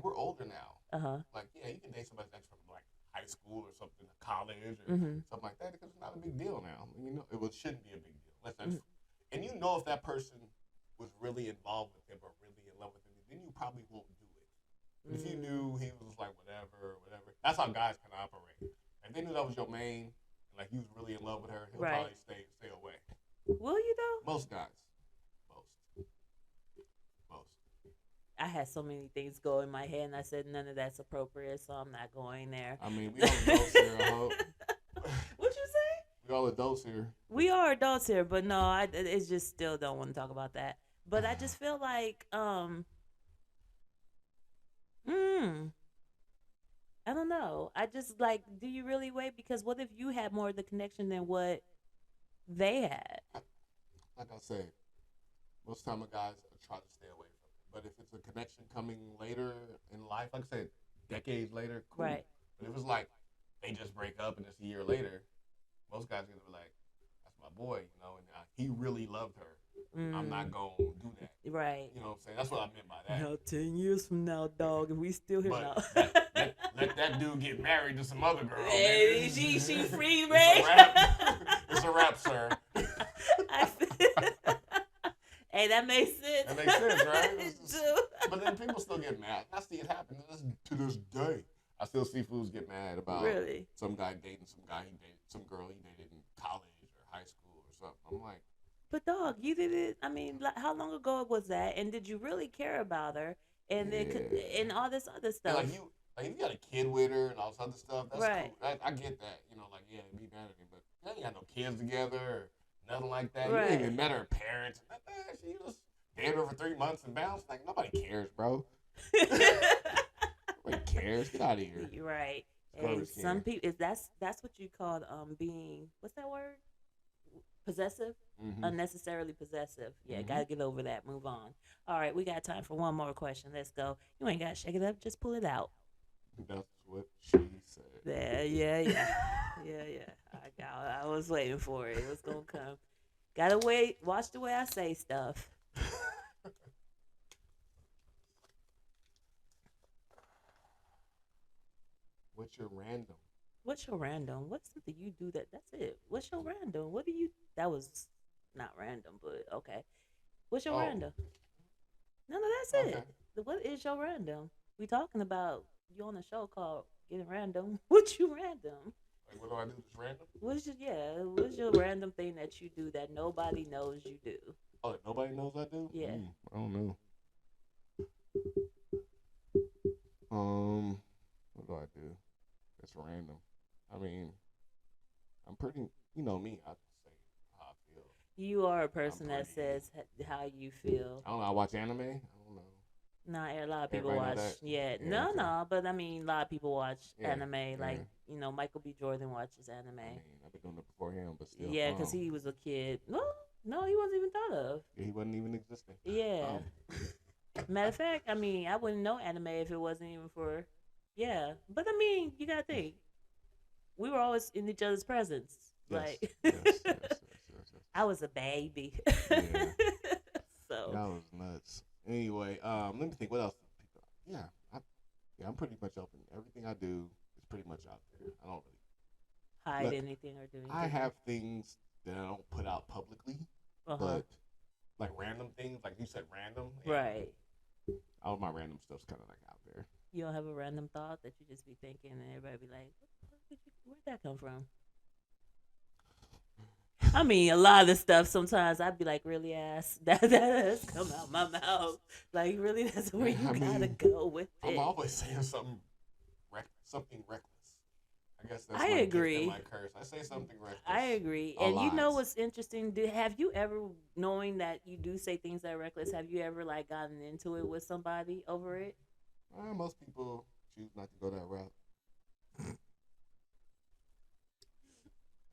we're older now. Like, yeah, you can date somebody's ex from like high school or something, college or something like that, because it's not a big deal now. It shouldn't be a big deal. And if that person was really involved with him or really in love with him, then you probably won't do it. But if you knew he was like whatever, that's how guys kind of operate. If they knew that was your main, and like you was really in love with her, he'll probably stay away. Will you though? Most guys. Most. I had so many things go in my head, and I said none of that's appropriate, so I'm not going there. I mean, we all adults here, I hope. What'd you say? We all adults here. We are adults here, but no, it's just still don't want to talk about that. But I just feel like, I don't know. I just like, do you really wait? Because what if you had more of the connection than what they had? Like I said, most time guys try to stay away from it. But if it's a connection coming later in life, like I said, decades later, cool. Right. But if it's like they just break up and it's a year later, most guys are gonna be like, "That's my boy," and he really loved her. I'm not gonna do that. Right. You know what I'm saying? That's what I meant by that. Now, 10 years from now, dog, if we still here now. let that dude get married to some other girl. Hey, she free, Ray. It's a wrap, sir. Hey, that makes sense. That makes sense, right? But then people still get mad. I see it happen to this day. I still see fools get mad about some guy dating some guy he dated, some girl he dated in college or high school or something. I'm like, but dog, you did it. I mean, like, how long ago was that? And did you really care about her? And then and all this other stuff. And like if you got a kid with her and all this other stuff, that's right. cool. I get that. You know, like yeah, be mad at me, but you ain't got no kids together or nothing like that. Right. You ain't even met her parents. She just dated her for 3 months and bounced. Like nobody cares, bro. Nobody cares. Get out of here. You're right. And some people, that's what you call being, what's that word? Possessive? Mm-hmm. Unnecessarily possessive. Yeah, gotta get over that. Move on. All right, we got time for one more question. Let's go. You ain't gotta shake it up. Just pull it out. That's what she said. Yeah. I was waiting for it. It was gonna come. Gotta wait. Watch the way I say stuff. What's your random? What's your random? What's something you do that's it? What's your random? What do you? That was not random, but okay. What's your random? No, that's it. What is your random? We talking about you on a show called Getting Random. What you random? Like what do I do that's random? What's your random thing that you do that nobody knows you do? Oh, that nobody knows I do? Yeah. I don't know. What do I do? That's random. I mean, I'm pretty, you know me, I say how I feel. You are a person that says how you feel. I don't know, I watch anime. I don't know. Nah, a lot of people watch. Yeah, no, but I mean, a lot of people watch anime. Like, you know, Michael B. Jordan watches anime. I mean, I've been doing it before him, but still. Yeah, because he was a kid. No, he wasn't even thought of. Yeah, he wasn't even existing. Yeah. Matter of fact, I mean, I wouldn't know anime if it wasn't even for. Yeah, but I mean, you gotta think. We were always in each other's presence. Yes, like, yes. I was a baby. Yeah. So that was nuts. Anyway, let me think. What else? Yeah, I'm pretty much open. Everything I do is pretty much out there. I don't really hide anything or do anything. I have things that I don't put out publicly, but like random things, like you said, random. Right. All my random stuff's kind of like out there. You don't have a random thought that you just be thinking, and everybody be like, "Where'd that come from?" I mean, a lot of the stuff sometimes I'd be like, really ass, that has come out my mouth. Like, really, that's where you gotta go with it. I'm always saying something reckless. I guess that's I agree. My curse. I say something reckless. I agree. And you know what's interesting? Have you ever, knowing that you do say things that are reckless, have you ever like gotten into it with somebody over it? Most people choose not to go that route.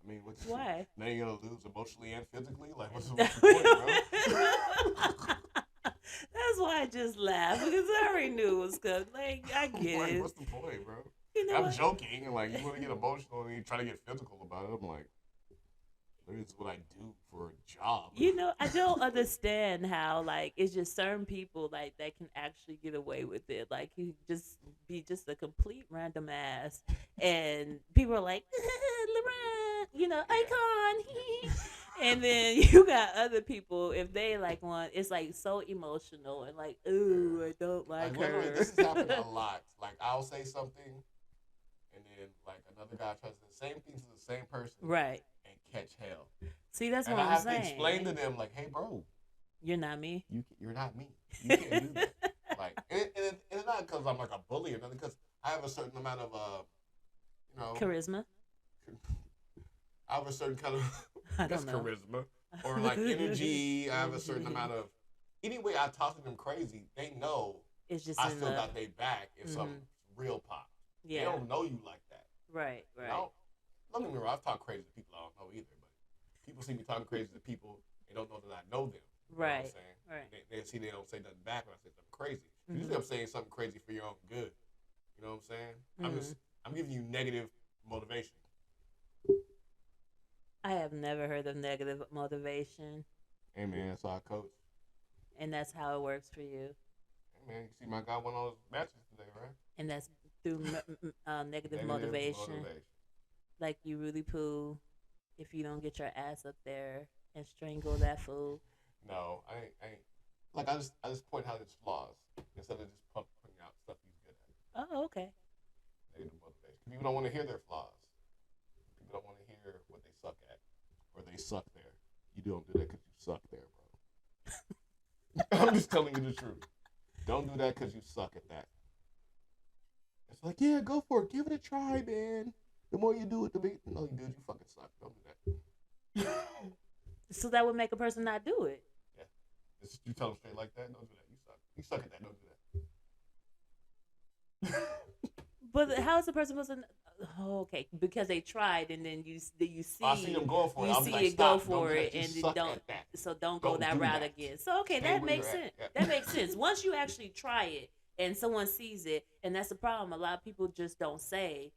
I mean, why? Now you're gonna lose emotionally and physically. Like, what's the point, bro? That's why I just laughed because I already knew it was good. Like, I get it. What's the point, bro? You know I'm joking, and like you want to get emotional and you try to get physical about it. I'm like, this is what I do for a job. You know, I don't understand how like it's just certain people like that can actually get away with it. Like you just be just a complete random ass, and people are like, Laurent, you know, icon. And then you got other people, if they like one, it's like so emotional and like, ooh, I don't like her. This has happened a lot. Like I'll say something, and then like another guy tries to say the same thing to the same person, right? And catch hell. See, that's what I'm saying. And I have to explain to them like, hey, bro, you're not me. You're not me. You can't do that. Like, and it's not because I'm like a bully or nothing. Because I have a certain amount of, charisma. I have a certain kind of charisma or like energy. I have a certain amount of. Anyway, I talk to them crazy. They know it's just I still got their back if something real pop. Yeah. They don't know you like that. Right. Don't get me wrong. I've talked crazy to people I don't know either, but people see me talking crazy to people. They don't know that I know them. You know what I'm saying? Right. They see they don't say nothing back when I say something crazy. Usually I'm saying something crazy for your own good. You know what I'm saying? I'm giving you negative motivation. I have never heard of negative motivation. Hey man, that's how I coach. And that's how it works for you. Hey man, you see my guy won all his matches today, right? And that's through negative motivation. Like you really poo if you don't get your ass up there and strangle that fool. No, I ain't. Like I just point out his flaws instead of just pointing out stuff he's good at. Oh, okay. Negative motivation. People don't want to hear their flaws. People don't want to hear what they suck at or they suck there. You don't do that because you suck there, bro. I'm just telling you the truth. Don't do that because you suck at that. It's like, yeah, go for it. Give it a try, man. The more you do it, the bigger. No, you dude, you fucking suck. Don't do that. So that would make a person not do it. Yeah. You tell them straight like that. Don't do that. You suck. You suck at that. Don't do that. But how is the person supposed to? Oh, okay, because they tried, and then you see. I see them going for it. You I'm see like, it go stop, for it, and you don't. So don't go that do route that. again. So okay, Stay that where makes you're sense. at. That makes sense. Once you actually try it, and someone sees it, and that's the problem. A lot of people just don't say,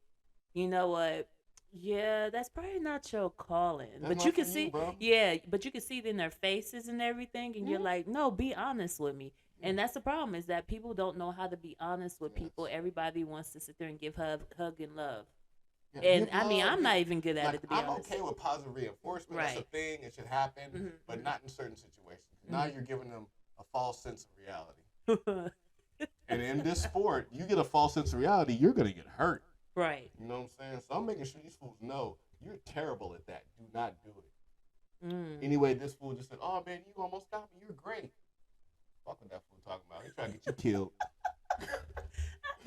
you know what? Yeah, that's probably not your calling. That's but you can for see, bro. yeah, but you can see it in their faces and everything, and you're like, no, be honest with me. And that's the problem, is that people don't know how to be honest with people. Everybody wants to sit there and give hug and love. Yeah, and I mean, I'm not even good at it, to be I'm honest. okay with positive reinforcement. Right. That's a thing. It should happen, but not in certain situations. Now you're giving them a false sense of reality. And in this sport, you get a false sense of reality, you're going to get hurt. Right. You know what I'm saying? So I'm making sure these fools know you're terrible at that. Do not do it. Anyway, this fool just said, oh, man, you almost got me. You're great. Fuck what that fool talking about. He trying to get you killed.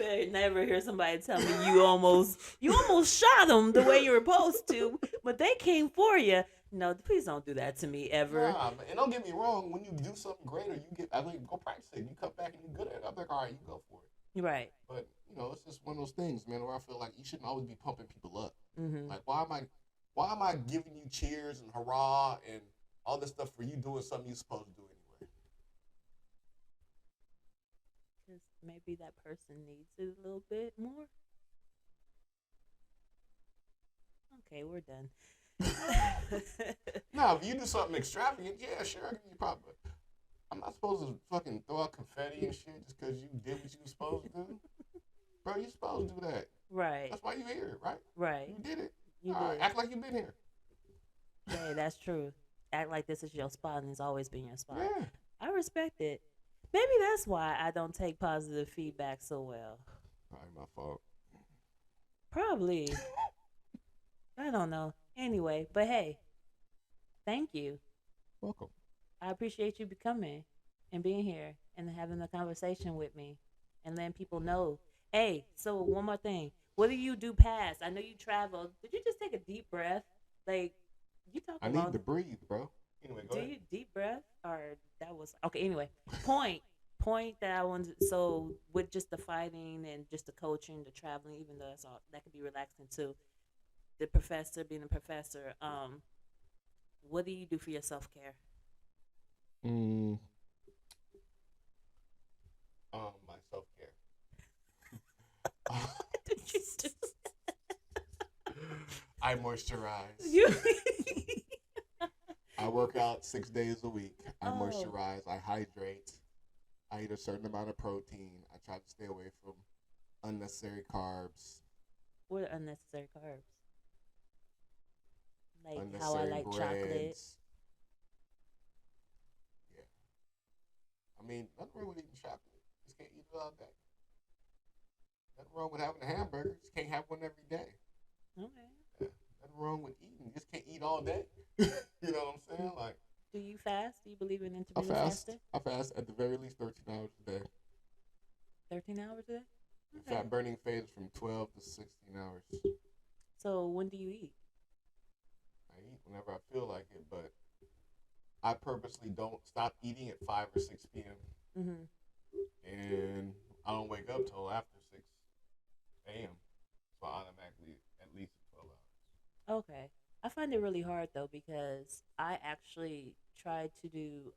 I never hear somebody tell me you almost shot them the way you were supposed to, but they came for you. No, please don't do that to me ever. Nah, and don't get me wrong. When you do something great, or I think go practice it. You come back and you're good at it. I'm like, all right, you go for it. Right. But it's just one of those things, man, where I feel like you shouldn't always be pumping people up. Mm-hmm. Like, why am I giving you cheers and hurrah and all this stuff for you doing something you're supposed to do anyway? Because maybe that person needs it a little bit more. Okay, we're done. Now, if you do something extravagant, yeah, sure, I give you props. But I'm not supposed to fucking throw out confetti and shit just because you did what you were supposed to do. Bro, you're supposed to do that. Right. That's why you're here, right? Right. You did it. You all did. Right, act like you've been here. Yeah, that's true. Act like this is your spot and it's always been your spot. Yeah. I respect it. Maybe that's why I don't take positive feedback so well. Probably my fault. Probably. I don't know. Anyway, but hey, thank you. Welcome. I appreciate you coming and being here and having a conversation with me and letting people know. Hey, so one more thing. What do you do past? I know you travel. Did you just take a deep breath? Like, you talk about... I need to breathe, bro. Anyway, go ahead. Do you deep breath? Or that was... Okay, anyway. Point that I wanted... So, with just the fighting and just the coaching, the traveling, even though that's all, that could be relaxing too. The professor, being a professor, what do you do for your self-care? My self-care. What did you do? I moisturize. I work out 6 days a week. I moisturize. I hydrate. I eat a certain amount of protein. I try to stay away from unnecessary carbs. What are unnecessary carbs? Like unnecessary how I like breads. chocolate. Yeah. I mean, nothing wrong with eating chocolate. Just can't eat it all day. Nothing wrong with having a hamburger. Just can't have one every day. Okay. Yeah. Nothing wrong with eating. You just can't eat all day. You know what I'm saying? Like. Do you fast? Do you believe in I intermittent fast. fasting? I fast at the very least 13 hours a day. 13 hours a day? The fat burning phase is from 12 to 16 hours. So when do you eat? I eat whenever I feel like it, but I purposely don't stop eating at 5 or 6 p.m. Mm-hmm. And I don't wake up till after 6 a.m. So I automatically at least 12 hours. Okay. I find it really hard though because I actually tried to do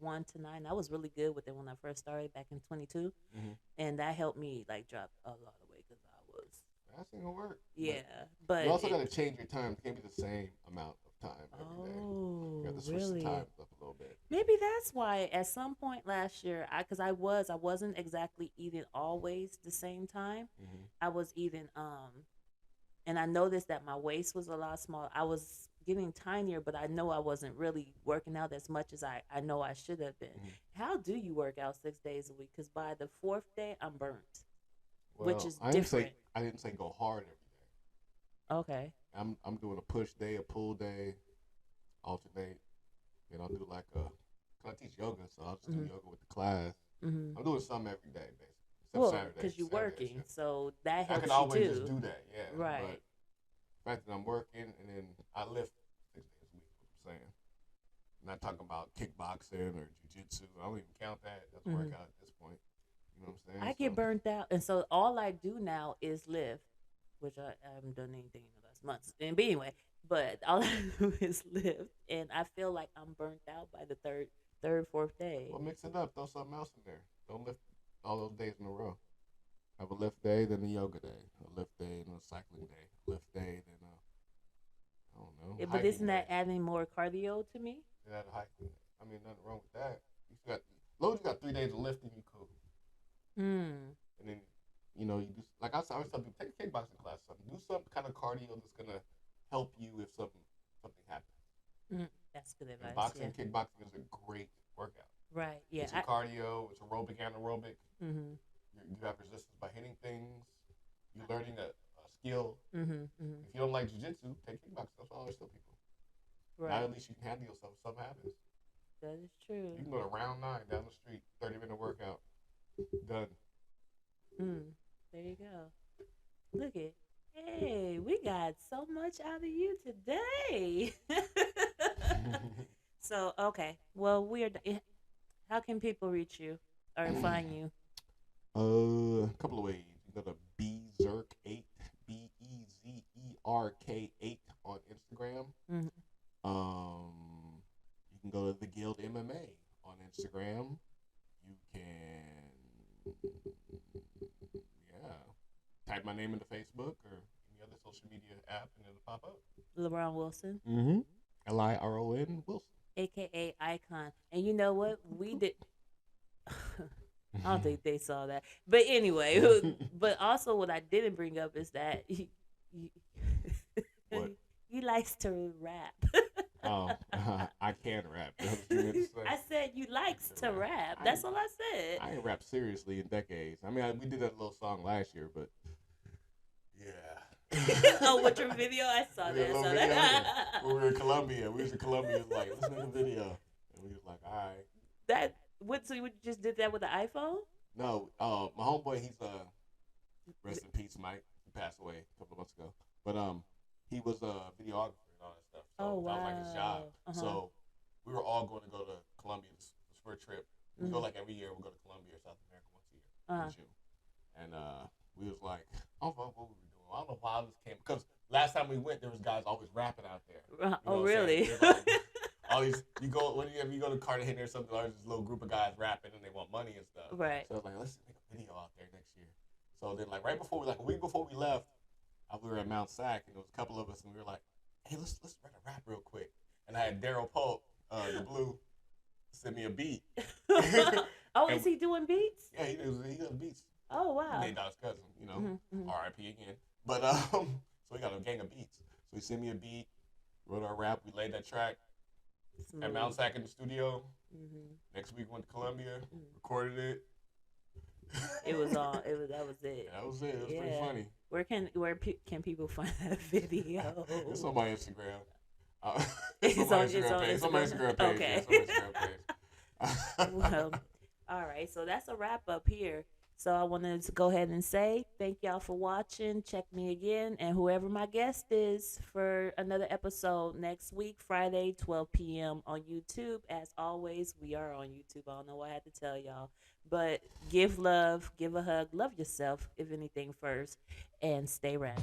1 to 9. I was really good with it when I first started back in 22, and that helped me like drop a lot of weight because I was. That's ain't gonna work. Yeah, but you also gotta change your time. It can't be the same amount of time every day. Oh, You have to switch really? the times up a little bit. Maybe that's why at some point last year, because I wasn't exactly eating always the same time. I was eating and I noticed that my waist was a lot smaller. I was getting tinier, but I know I wasn't really working out as much as I know I should have been. How do you work out 6 days a week? Because by the 4th day, I'm burnt, which is different. I didn't say go hard every day. Okay. I'm doing a push day, a pull day, alternate. yoga, so I'll just do yoga with the class. I'm doing some every day, basically. Well, Saturday, because you're Saturday, working, yeah. so that helps I can you always too. just do that, yeah. Right. But the fact that I'm working and then I lift 6 days a week, what I'm saying. I'm not talking about kickboxing or jiu-jitsu. I don't even count that. That's workout at this point. You know what I'm saying? I get burnt out, and so all I do now is lift, which I haven't done anything in the last months. But anyway, but all I do is lift, and I feel like I'm burnt out by the third, fourth day. Well, mix it up. Throw something else in there. Don't lift all those days in a row. Have a lift day, then a yoga day. A lift day, then a cycling day. A lift day, then I don't know. Yeah, but isn't that adding more cardio to me? Yeah, hiking. I mean, nothing wrong with that. You got, as long as you got 3 days of lifting, you cool. And then, you know, you do, like I always tell people, take a kickboxing class or something. Do some kind of cardio that's going to help you if something happens. That's good advice. And boxing and kickboxing is a great workout. Right, yeah. It's a cardio, it's aerobic, anaerobic. Mm-hmm. You have resistance by hitting things. You're learning a skill. Mm-hmm. If you don't like jiu-jitsu, take kickboxing. That's what I always tell people. Right. Now at least you can handle yourself if something happens. That is true. You can go to round 9 down the street, 30-minute workout. Done. There you go. Look it. Hey, we got so much out of you today. So, okay. Well, how can people reach you or find you? A couple of ways. You go to Bezerk8, Bezerk8 on Instagram. You can go to the Guild MMA on Instagram. You can, type my name into Facebook or any other social media app and it'll pop up. LeBron Wilson. Liron Wilson. AKA Icon. And you know what? We did. I don't think they saw that. But anyway, but also what I didn't bring up is that he likes to rap. I can rap. I said you likes to rap. That's all I said. I ain't rap seriously in decades. I mean, we did that little song last year, but yeah. Oh, with your video? I saw that. When we were in Colombia. We was in Colombia, like, listen to the video. And we was like, all right. So you just did that with the iPhone? No, my homeboy, he's rest in peace, Mike. He passed away a couple of months ago. But he was a videographer and all that stuff. So wow. that was like his job. So we were all going to go to Colombia for a trip. We go like every year. We go to Colombia or South America once a year in June. And we was like, I don't know what we were doing. I don't know why this came. Because last time we went, there was guys always rapping out there. You know oh, really? All these, you go to Cartagena or something, there's this little group of guys rapping and they want money and stuff. Right. So I was like, let's make a video out there next year. So then, like, a week before we left, we were at Mount Sac, and there was a couple of us, and we were like, hey, let's write a rap real quick. And I had Daryl Pope, the Blue, send me a beat. Is he doing beats? Yeah, he does beats. Oh, wow. Nate Dogg's cousin, you know, R.I.P. again. But, so we got a gang of beats. So he sent me a beat, wrote our rap, we laid that track. Smooth. At Mount Sac in the studio. Next week went to Columbia, recorded it. It was all. That was it. That was it. It was pretty funny. Where can people find that video? It's on my Instagram. It's on my Instagram page. Okay. Yeah, it's on my Instagram page. Well, all right. So that's a wrap up here. So I wanted to go ahead and say thank y'all for watching. Check me again and whoever my guest is for another episode next week, Friday, 12 p.m. on YouTube. As always, we are on YouTube. I don't know what I had to tell y'all. But give love, give a hug, love yourself, if anything first, and stay rad.